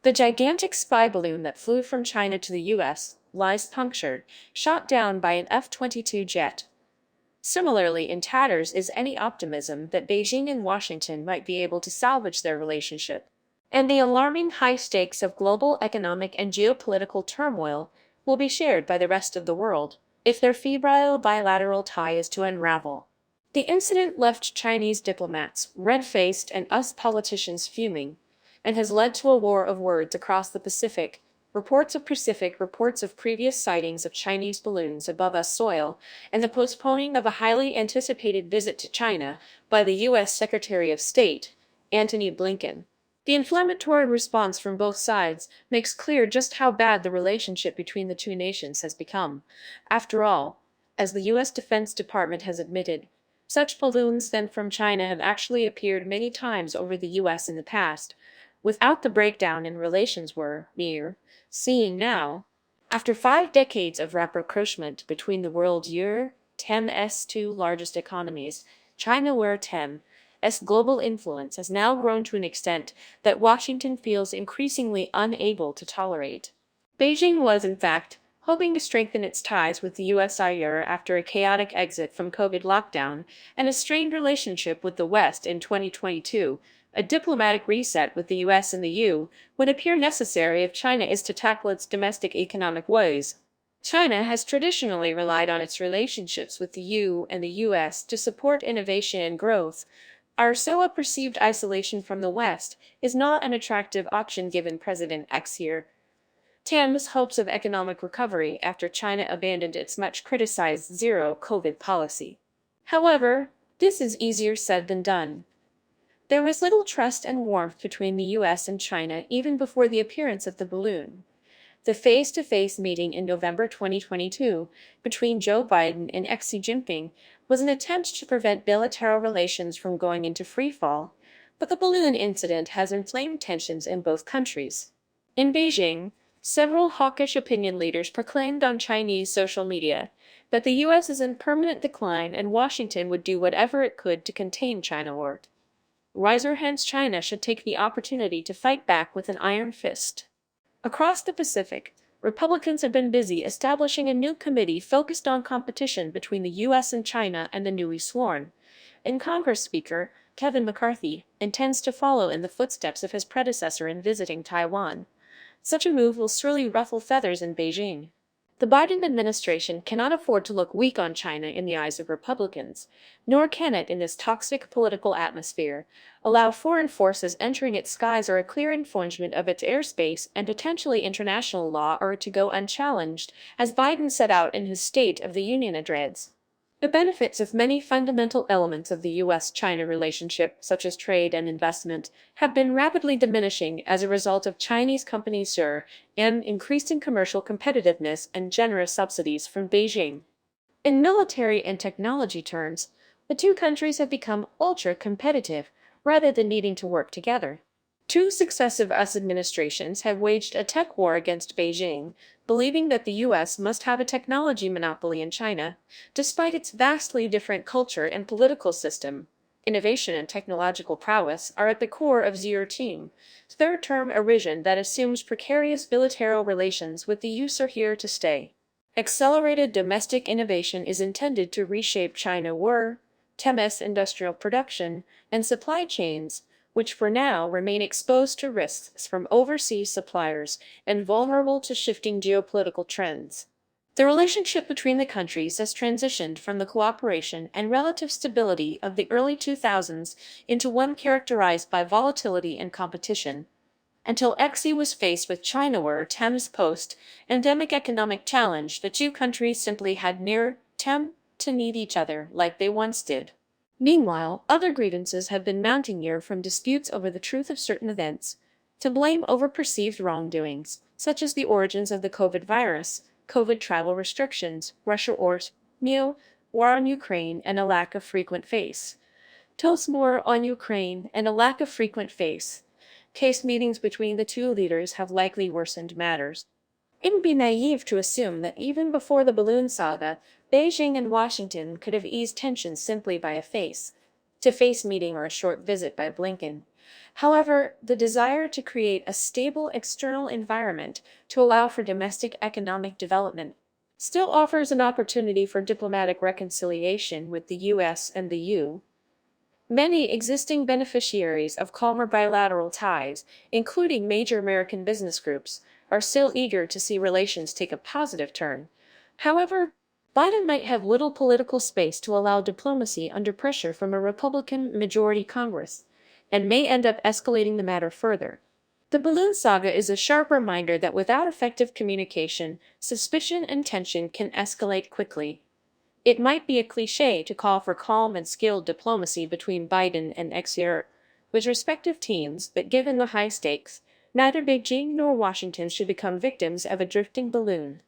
The gigantic spy balloon that flew from China to the US lies punctured, shot down by an F-22 jet. Similarly, in tatters is any optimism that Beijing and Washington might be able to salvage their relationship. And the alarming high stakes of global economic and geopolitical turmoil will be shared by the rest of the world if their febrile bilateral tie is to unravel. The incident left Chinese diplomats red-faced and us politicians fuming, and has led to a war of words across the Pacific. Reports of previous sightings of Chinese balloons above us soil, and the postponing of a highly anticipated visit to China by the U.S. Secretary of State, Antony Blinken. The inflammatory response from both sides makes clear just how bad the relationship between the two nations has become. After all, as the U.S. Defense Department has admitted, such balloons sent from China have actually appeared many times over the U.S. in the past, without the breakdown in relations we're seeing now. After 5 decades of rapprochement between the world's TEM's two largest economies, China TEM's global influence has now grown to an extent that Washington feels increasingly unable to tolerate. Beijing was, in fact, hoping to strengthen its ties with the US after a chaotic exit from COVID lockdown and a strained relationship with the West in 2022. A diplomatic reset with the US and the EU would appear necessary if China is to tackle its domestic economic woes. China has traditionally relied on its relationships with the EU and the US to support innovation and growth. Our perceived isolation from the West is not an attractive option given President X here. Tam's hopes of economic recovery after China abandoned its much-criticized zero-COVID policy. However, this is easier said than done. There was little trust and warmth between the US and China even before the appearance of the balloon. The face-to-face meeting in November 2022 between Joe Biden and Xi Jinping was an attempt to prevent bilateral relations from going into freefall, but the balloon incident has inflamed tensions in both countries. In Beijing, several hawkish opinion leaders proclaimed on Chinese social media that the U.S. is in permanent decline and Washington would do whatever it could to contain China. Hence China should take the opportunity to fight back with an iron fist. Across the Pacific, Republicans have been busy establishing a new committee focused on competition between the U.S. and China and the newly sworn. And Congress Speaker Kevin McCarthy intends to follow in the footsteps of his predecessor in visiting Taiwan. Such a move will surely ruffle feathers in Beijing. The Biden administration cannot afford to look weak on China in the eyes of Republicans, nor can it, in this toxic political atmosphere, allow foreign forces entering its skies or a clear infringement of its airspace and potentially international law or to go unchallenged, as Biden set out in his State of the Union address. The benefits of many fundamental elements of the U.S.-China relationship, such as trade and investment, have been rapidly diminishing as a result of Chinese companies' and increasing commercial competitiveness and generous subsidies from Beijing. In military and technology terms, the two countries have become ultra-competitive rather than needing to work together. 2 successive US administrations have waged a tech war against Beijing, believing that the US must have a technology monopoly in China, despite its vastly different culture and political system. Innovation and technological prowess are at the core of Xi Team's third-term vision that assumes precarious bilateral relations with the US are here to stay. Accelerated domestic innovation is intended to reshape TEM's industrial production and supply chains, which for now remain exposed to risks from overseas suppliers and vulnerable to shifting geopolitical trends. The relationship between the countries has transitioned from the cooperation and relative stability of the early 2000s into one characterized by volatility and competition. Until Xi was faced with TEM's post-endemic economic challenge, the two countries simply had TEM to need each other like they once did. Meanwhile, other grievances have been mounting from disputes over the truth of certain events, to blame over perceived wrongdoings, such as the origins of the COVID virus, COVID travel restrictions, war on Ukraine, and a lack of frequent war on Ukraine and a lack of frequent face-to-face meetings between the two leaders have likely worsened matters. It would be naive to assume that even before the balloon saga, Beijing and Washington could have eased tensions simply by a face-to-face meeting or a short visit by Blinken. However, the desire to create a stable external environment to allow for domestic economic development still offers an opportunity for diplomatic reconciliation with the US and the EU. Many existing beneficiaries of calmer bilateral ties, including major American business groups, are still eager to see relations take a positive turn. However, Biden might have little political space to allow diplomacy under pressure from a Republican majority Congress, and may end up escalating the matter further. The balloon saga is a sharp reminder that without effective communication, suspicion and tension can escalate quickly. It might be a cliché to call for calm and skilled diplomacy between Biden and Xi with respective teams, but given the high stakes, neither Beijing nor Washington should become victims of a drifting balloon.